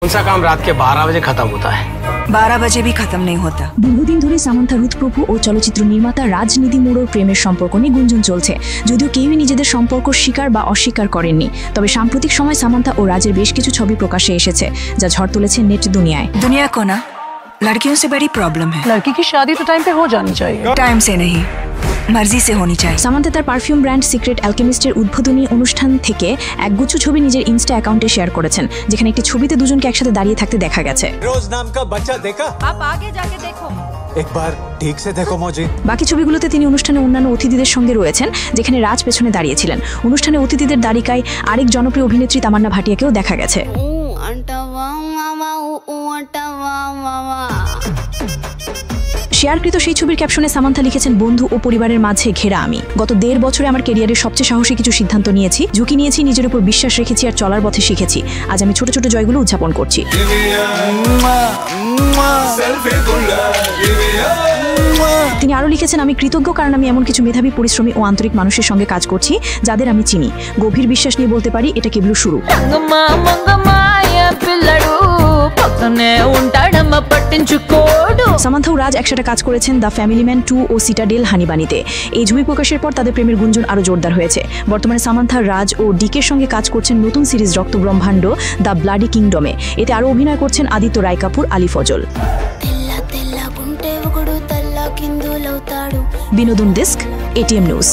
कौन सा काम रात के 12 बजे खत्म होता है? 12 बजे भी खत्म नहीं होता। দীর্ঘদিন ধরে সামান্থা রুথ প্রভু ও চলচ্চিত্র নির্মাতা রাজনীতি মোড়োর প্রেমের সম্পর্ক নিয়ে গুঞ্জন চলছে। যদিও কেউই নিজেদের সম্পর্ক স্বীকার বা অস্বীকার করেননি, তবে সাম্প্রতিক সময় সামান্থা ও রাজের বেশ কিছু ছবি প্রকাশ্যে এসেছে, যা ঝড় তুলেছে নেট দুনিয়ায়। दुनिया को ना लड़कियों से बड़ी प्रॉब्लम है। लड़की की शादी तो टाइम पे हो जानी चाहिए। टाइम से नहीं, मर्जी से होनी चाहिए। সামান্থা তার পারফিউম ব্র্যান্ড সিক্রেট অ্যালকেমিস্টের উদ্বোধনী অনুষ্ঠান থেকে একগুচ্ছ ছবি নিজের ইনস্টা অ্যাকাউন্টে শেয়ার করেছেন, যেখানে একটি ছবিতে দুজনকে একসাথে দাঁড়িয়ে থাকতে দেখা গেছে। रोज नाम का बच्चा देखा? आप आगे जाके देखो। एक बार ठीक से देखो मौजी। বাকি ছবিগুলোতে তিনি অনুষ্ঠানে অন্যান্য অতিথিদের সঙ্গে রয়েছেন, যেখানে রাজ পেছনে দাঁড়িয়েছিলেন। অনুষ্ঠানে অতিথিদের তালিকায় আরেক জনপ্রিয় অভিনেত্রী তামান্না ভাটিয়াকেও দেখা গেছে। শেয়ারকৃত সেই ছবির ক্যাপশনে সামান্থা লিখেছেন, বন্ধু ও পরিবারের মাঝে ঘেরা আমি। গত 1.5 বছরে আমার ক্যারিয়ারের সবচেয়ে সাহসী কিছু সিদ্ধান্ত নিয়েছি, ঝুঁকি নিয়েছি, নিজের উপর বিশ্বাস রেখেছি আর চলার পথে শিখেছি। আজ আমি ছোট ছোট জয়গুলো উদযাপন করছি। তিনি আরও লিখেছেন, আমি কৃতজ্ঞ কারণ আমি এমন কিছু মেধাবী, পরিশ্রমী ও আন্তরিক মানুষের সঙ্গে কাজ করছি যাদের আমি চিনি। গভীর বিশ্বাস নিয়ে বলতে পারি, এটা কেবল শুরু। সামান্থা ও রাজ একসাথে কাজ করেছেন দ্য ফ্যামিলি ম্যান 2 ও সিটাডেল হানিবানিতে। এই ছবি প্রকাশের পর তাদের প্রেমের গুঞ্জন আরও জোরদার হয়েছে। বর্তমানে সামান্থা, রাজ ও ডিকের সঙ্গে কাজ করছেন নতুন সিরিজ রক্ত ব্রহ্মাণ্ড দ্য ব্লাডি কিংডমে। এতে আরও অভিনয় করছেন আদিত্য রায় কাপুর, আলী ফজল। বিনোদন ডেস্ক, এটিএম নিউজ।